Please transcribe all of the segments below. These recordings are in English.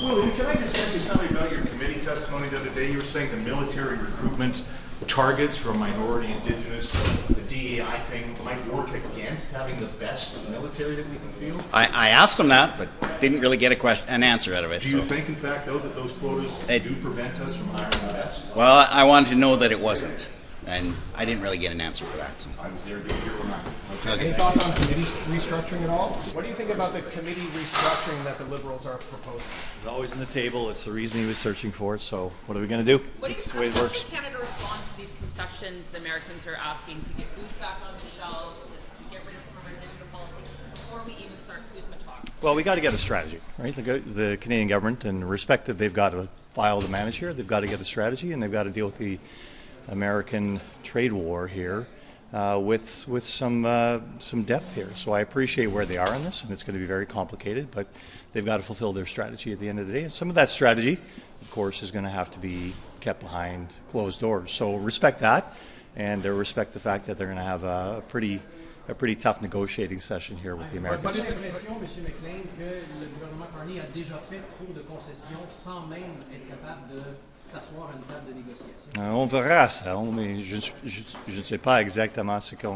Willie, can I just ask you something about your committee testimony the other day? You were saying the military recruitment targets for minority, indigenous, the DEI thing might work against having the best military that we can field? I asked them that, but didn't really get an answer out of it. Do you think, in fact, though, that those quotas do prevent us from hiring the best? Well, I wanted to know that it wasn't, and I didn't really get an answer for that. So. I was there, didn't hear or not. Okay. Any thoughts on committee restructuring at all? What do you think about the committee restructuring that the Liberals are proposing? It's always in the table. It's the reason he was searching for it. So what are we going to do? That's the way it works. How should Canada respond to these concessions the Americans are asking to get booze back on the shelves, to get rid of some of our digital policy before we even start CUSMA talks? Well, we got to get a strategy, right? The Canadian government, and respect that they've got a file to manage here, they've got to get a strategy, and they've got to deal with the American trade war here. With some depth here. So I appreciate where they are in this, and it's going to be very complicated, but they've got to fulfill their strategy at the end of the day. And some of that strategy, of course, is going to have to be kept behind closed doors. So respect that, and respect the fact that they're going to have a pretty tough negotiating session here with the Americans. Pas l'impression, M. McLean, que le gouvernement Carney a déjà fait trop de concessions sans même être capable de s'asseoir à une table de négociation? On verra ça, mais je ne sais pas exactement ce qu'ils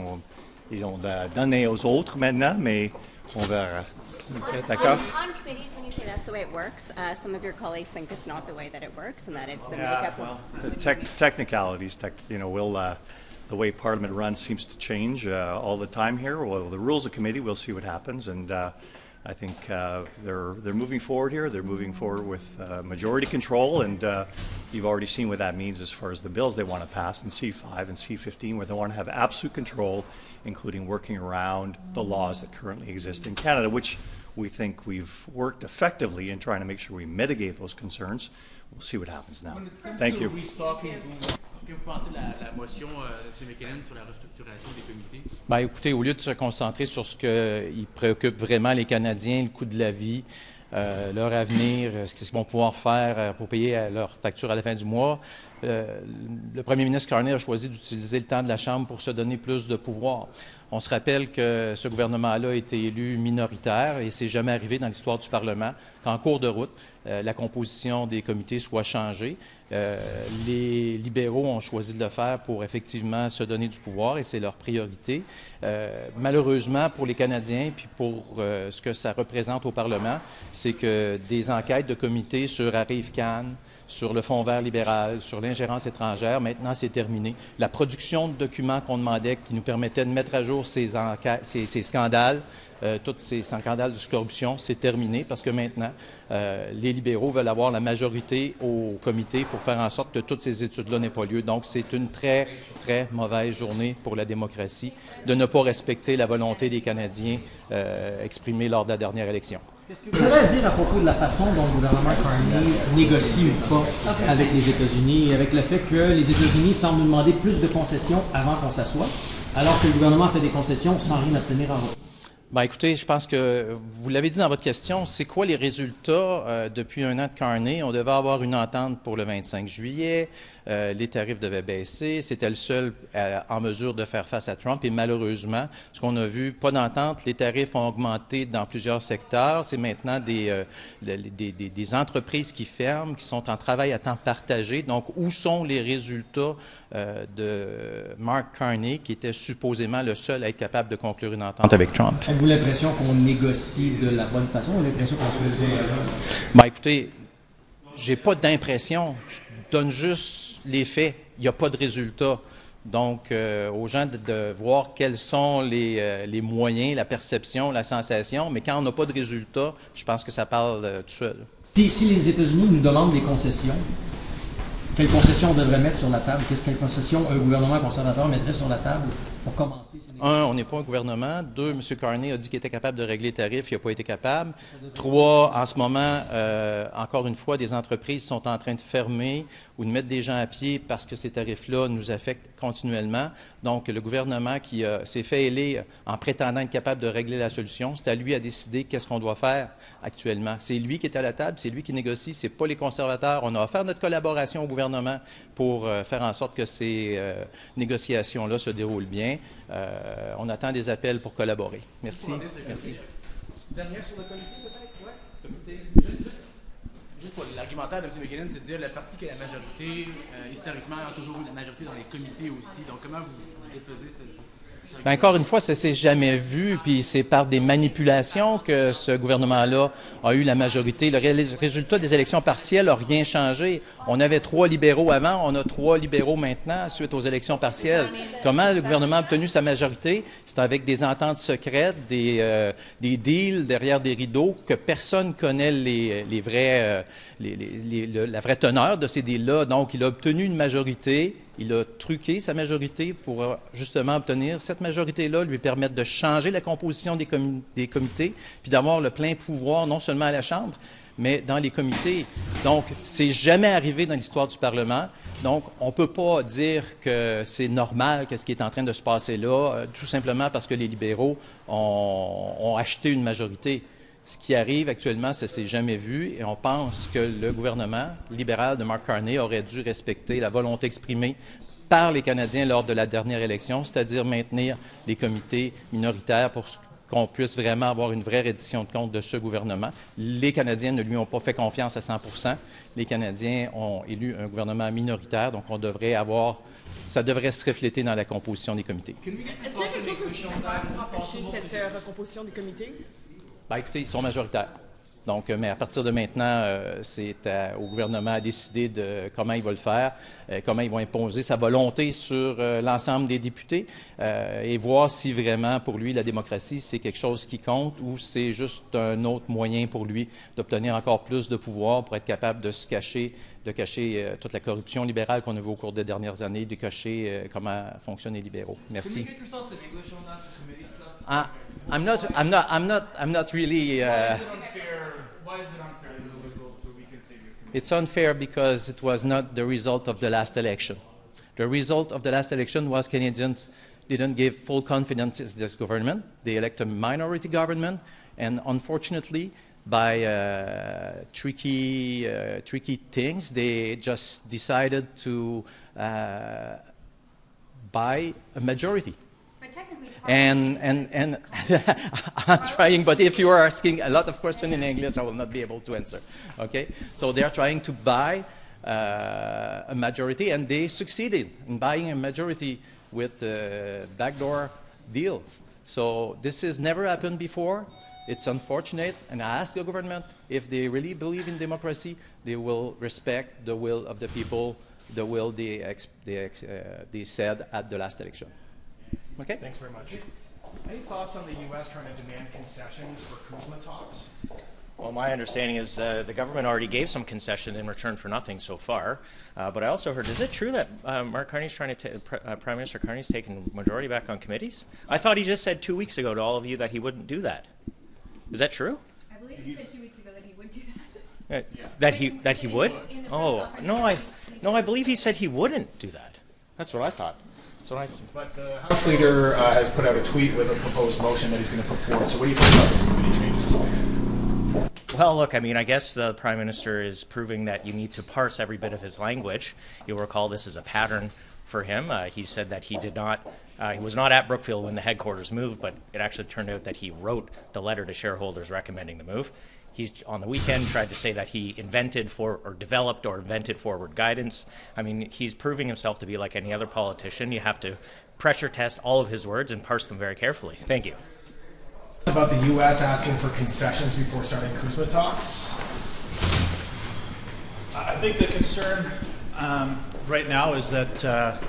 ont donné aux autres maintenant, mais on verra. Okay, d'accord? On committees, when you say that's the way it works, some of your colleagues think it's not the way that it works, and that it's the makeup of... The technicalities, the way Parliament runs seems to change all the time here. Well, the rules of committee, we'll see what happens, and I think they're moving forward here. They're moving forward with majority control, and you've already seen what that means as far as the bills they want to pass in C5 and C15, where they want to have absolute control, including working around the laws that currently exist in Canada, which we think we've worked effectively in trying to make sure we mitigate those concerns. We'll see what happens now. Thank you. Que vous pensez de la motion de M. McLean sur la restructuration des comités? Bien, écoutez, au lieu de se concentrer sur ce qui préoccupe vraiment les Canadiens, le coût de la vie, leur avenir, ce qu'ils vont pouvoir faire pour payer leur facture à la fin du mois, le premier ministre Carney a choisi d'utiliser le temps de la Chambre pour se donner plus de pouvoir. On se rappelle que ce gouvernement-là a été élu minoritaire et c'est jamais arrivé dans l'histoire du Parlement qu'en cours de route, la composition des comités soit changée. Les libéraux ont choisi de le faire pour effectivement se donner du pouvoir et c'est leur priorité. Malheureusement pour les Canadiens puis pour ce que ça représente au Parlement, c'est que des enquêtes de comités sur Arrive-Can, sur le Fonds vert libéral, sur l'ingérence étrangère, maintenant c'est terminé. La production de documents qu'on demandait qui nous permettaient de mettre à jour ces scandales, tous ces scandales de corruption, c'est terminé parce que maintenant, les libéraux veulent avoir la majorité au comité pour faire en sorte que toutes ces études-là n'aient pas lieu. Donc, c'est une très, très mauvaise journée pour la démocratie de ne pas respecter la volonté des Canadiens exprimée lors de la dernière élection. Qu'est-ce que vous avez à dire à propos de la façon dont le gouvernement Carney négocie ou pas avec les États-Unis, avec le fait que les États-Unis semblent nous demander plus de concessions avant qu'on s'assoie, alors que le gouvernement fait des concessions sans rien obtenir en retour? Bien, écoutez, je pense que vous l'avez dit dans votre question, c'est quoi les résultats depuis un an de Carney? On devait avoir une entente pour le 25 juillet, les tarifs devaient baisser, c'était le seul en mesure de faire face à Trump et malheureusement, ce qu'on a vu, pas d'entente, les tarifs ont augmenté dans plusieurs secteurs, c'est maintenant des entreprises qui ferment, qui sont en travail à temps partagé, donc où sont les résultats de Mark Carney qui était supposément le seul à être capable de conclure une entente avec Trump? Avez-vous l'impression qu'on négocie de la bonne façon ou l'impression qu'on se fait? Bien, écoutez, j'ai pas d'impression, je donne juste les faits, il n'y a pas de résultat. Donc, aux gens de voir quels sont les moyens, la perception, la sensation, mais quand on n'a pas de résultat, je pense que ça parle tout seul. Si les États-Unis nous demandent des concessions, quelles concessions on devrait mettre sur la table? Quelles concessions un gouvernement conservateur mettrait sur la table pour commencer ces négociations? Un, on n'est pas un gouvernement. Deux, M. Carney a dit qu'il était capable de régler les tarifs, il n'a pas été capable. Trois, en ce moment, encore une fois, des entreprises sont en train de fermer ou de mettre des gens à pied parce que ces tarifs-là nous affectent continuellement. Donc, le gouvernement qui s'est fait élire en prétendant être capable de régler la solution, c'est à lui à décider qu'est-ce qu'on doit faire actuellement. C'est lui qui est à la table, c'est lui qui négocie, c'est pas les conservateurs. On a offert notre collaboration au gouvernement pour faire en sorte que ces négociations-là se déroulent bien. On attend des appels pour collaborer. Merci. Merci. Dernière sur le comité, peut-être? Oui. l'argumentaire de M. McLean, c'est de dire le parti qui a la majorité, historiquement, a toujours eu la majorité dans les comités aussi. Donc, comment vous défaisez ce Ben, encore une fois, ça s'est jamais vu, puis c'est par des manipulations que ce gouvernement-là a eu la majorité. Le résultat des élections partielles n'a rien changé. On avait 3 libéraux avant, on a 3 libéraux maintenant suite aux élections partielles. Comment le gouvernement a obtenu sa majorité? C'est avec des ententes secrètes, des deals derrière des rideaux que personne connaît la vraie teneur de ces deals-là. Donc, il a obtenu une majorité. Il a truqué sa majorité pour justement obtenir cette majorité-là, lui permettre de changer la composition des comités, puis d'avoir le plein pouvoir non seulement à la Chambre, mais dans les comités. Donc, c'est jamais arrivé dans l'histoire du Parlement. Donc, on ne peut pas dire que c'est normal qu'est-ce qui est en train de se passer là, tout simplement parce que les libéraux ont acheté une majorité. Ce qui arrive actuellement, ça ne s'est jamais vu et on pense que le gouvernement libéral de Mark Carney aurait dû respecter la volonté exprimée par les Canadiens lors de la dernière élection, c'est-à-dire maintenir les comités minoritaires pour qu'on puisse vraiment avoir une vraie reddition de compte de ce gouvernement. Les Canadiens ne lui ont pas fait confiance à 100 %. Les Canadiens ont élu un gouvernement minoritaire, donc ça devrait se refléter dans la composition des comités. Est-ce qu'il y a quelque chose que vous pouvez faire pour empêcher cette recomposition des comités? Ben, écoutez, ils sont majoritaires. Donc, mais à partir de maintenant, c'est au gouvernement à décider de comment il va le faire, comment il va imposer sa volonté sur l'ensemble des députés et voir si vraiment, pour lui, la démocratie, c'est quelque chose qui compte ou c'est juste un autre moyen pour lui d'obtenir encore plus de pouvoir pour être capable de cacher toute la corruption libérale qu'on a vue au cours des dernières années, de cacher comment fonctionnent les libéraux. Merci. I'm not really. Why is it unfair to the Liberals to reconfigure committees? It's unfair because it was not the result of the last election. The result of the last election was Canadians didn't give full confidence in this government. They elected a minority government, and unfortunately, by tricky things, they just decided to buy a majority. And I'm trying, but if you are asking a lot of questions in English, I will not be able to answer. Okay, so they are trying to buy a majority, and they succeeded in buying a majority with backdoor deals. So this has never happened before. It's unfortunate, and I ask the government if they really believe in democracy, they will respect the will of the people, the will they said at the last election. Okay. Thanks very much. Any thoughts on the U.S. trying to demand concessions for CUSMA talks? Well, my understanding is the government already gave some concession in return for nothing so far. But I also heard, is it true that Mark Carney's trying to Prime Minister Carney's taken majority back on committees? I thought he just said 2 weeks ago to all of you that he wouldn't do that. Is that true? I believe he said 2 weeks ago that he would do that. That he would? Oh, no, I believe he said he wouldn't do that. That's what I thought. But the House Leader has put out a tweet with a proposed motion that he's going to put forward. So what do you think about those committee changes? Well, look, I mean, I guess the Prime Minister is proving that you need to parse every bit of his language. You'll recall this is a pattern for him. He said that he was not at Brookfield when the headquarters moved, but it actually turned out that he wrote the letter to shareholders recommending the move. He's on the weekend tried to say that he developed or invented forward guidance. I mean, he's proving himself to be like any other politician. You have to pressure test all of his words and parse them very carefully. Thank you. About the U.S. asking for concessions before starting CUSMA talks? I think the concern right now is that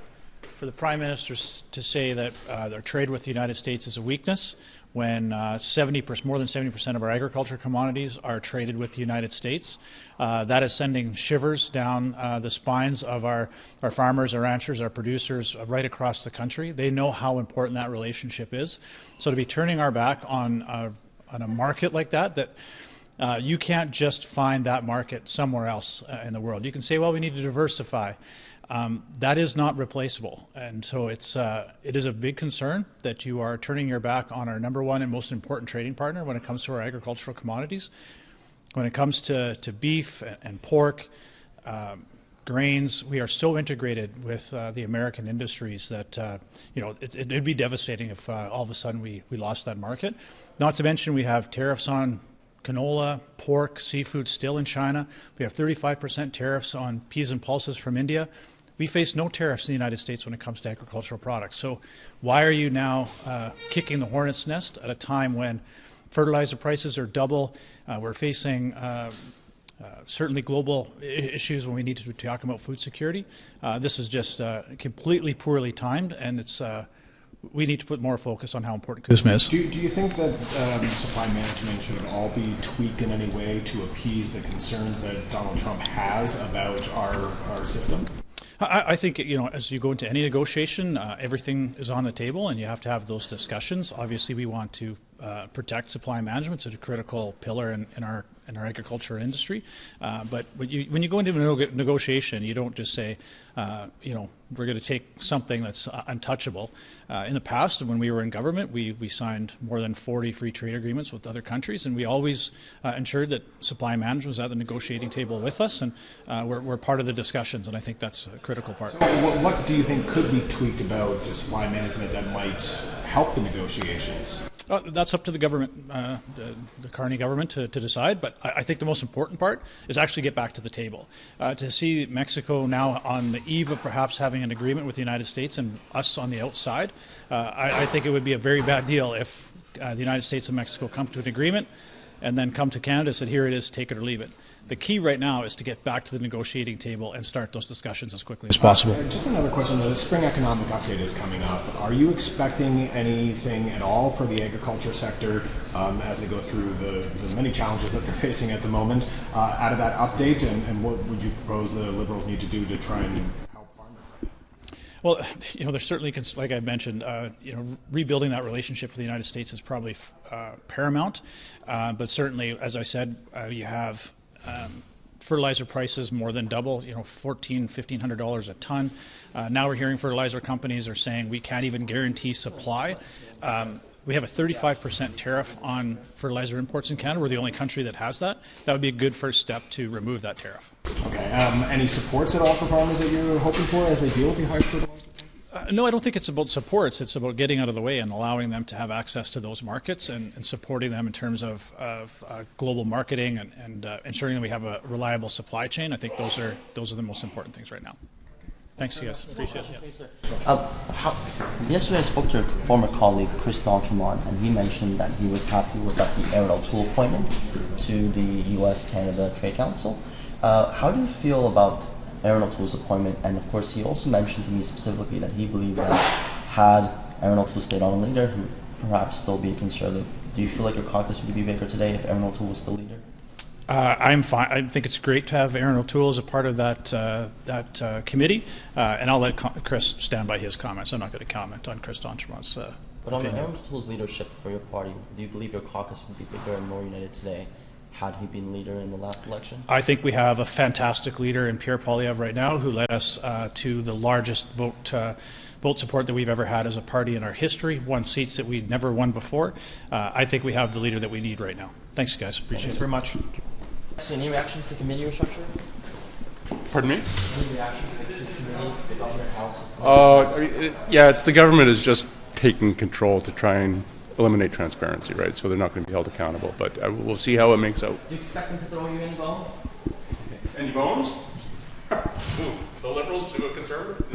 for the Prime Minister to say that their trade with the United States is a weakness, when more than 70% of our agriculture commodities are traded with the United States. That is sending shivers down the spines of our farmers, our ranchers, our producers right across the country. They know how important that relationship is. So to be turning our back on a market like that you can't just find that market somewhere else in the world. You can say, well, we need to diversify. That is not replaceable, and so it is a big concern that you are turning your back on our number one and most important trading partner when it comes to our agricultural commodities. When it comes to beef and pork, grains, we are so integrated with the American industries that it'd be devastating if all of a sudden we lost that market. Not to mention we have tariffs on canola, pork, seafood still in China. We have 35% tariffs on peas and pulses from India. We face no tariffs in the United States when it comes to agricultural products. So why are you now kicking the hornet's nest at a time when fertilizer prices are double? We're facing certainly global issues when we need to be talking about food security. This is just completely poorly timed, and it's we need to put more focus on how important CUSMA is. Do you think that supply management should all be tweaked in any way to appease the concerns that Donald Trump has about our system? I think, as you go into any negotiation, everything is on the table, and you have to have those discussions. Obviously, we want to protect supply management. It's a critical pillar in our agriculture industry. But when you go into a negotiation, you don't just say, we're going to take something that's untouchable. In the past, when we were in government, we signed more than 40 free trade agreements with other countries, and we always ensured that supply management was at the negotiating table with us, and we're part of the discussions, and I think that's a critical part. So what do you think could be tweaked about the supply management that might help the negotiations? That's up to the government, the Carney government, to decide. But I think the most important part is actually get back to the table. To see Mexico now on the eve of perhaps having an agreement with the United States and us on the outside, I think it would be a very bad deal if the United States and Mexico come to an agreement and then come to Canada and said, here it is, take it or leave it. The key right now is to get back to the negotiating table and start those discussions as quickly as possible. Just another question. The spring economic update is coming up. Are you expecting anything at all for the agriculture sector as they go through the many challenges that they're facing at the moment out of that update? And what would you propose the Liberals need to do to try and help farmers right now? Well, there's certainly, like I mentioned, rebuilding that relationship with the United States is probably paramount. But certainly, as I said, you have fertilizer prices more than double, $1,500 a ton. Now we're hearing fertilizer companies are saying we can't even guarantee supply. We have a 35% tariff on fertilizer imports in Canada. We're the only country that has that. That would be a good first step to remove that tariff. Okay. Any supports at all for farmers that you're hoping for as they deal with the high fertilizer prices? No, I don't think it's about supports. It's about getting out of the way and allowing them to have access to those markets and supporting them in terms of global marketing and ensuring that we have a reliable supply chain. I think those are the most important things right now. Thanks, you guys. Appreciate it. Yesterday I spoke to a former colleague, Chris D'Entremont, and he mentioned that he was happy with the Aaron O'Toole appointment to the U.S.-Canada Trade Council. How do you feel about Aaron O'Toole's appointment? And of course, he also mentioned to me specifically that he believed that had Aaron O'Toole stayed on a leader, he would perhaps still be a conservative. Do you feel like your caucus would be bigger today if Aaron O'Toole was still leader? I'm fine. I think it's great to have Aaron O'Toole as a part of that committee, and I'll let Chris stand by his comments. I'm not going to comment on Chris D'Entremont's But on Aaron O'Toole's leadership for your party, do you believe your caucus would be bigger and more united today had he been leader in the last election? I think we have a fantastic leader in Pierre Poilievre right now who led us to the largest vote support that we've ever had as a party in our history, won seats that we'd never won before. I think we have the leader that we need right now. Thanks, guys. Appreciate it very much. So any reaction to committee restructure? Pardon me? Any reaction to the committee, the government, house? Yeah, it's the government is just taking control to try and eliminate transparency, right? So they're not going to be held accountable, but we'll see how it makes out. Do you expect them to throw you any bone? Any bones? The Liberals to a conservative?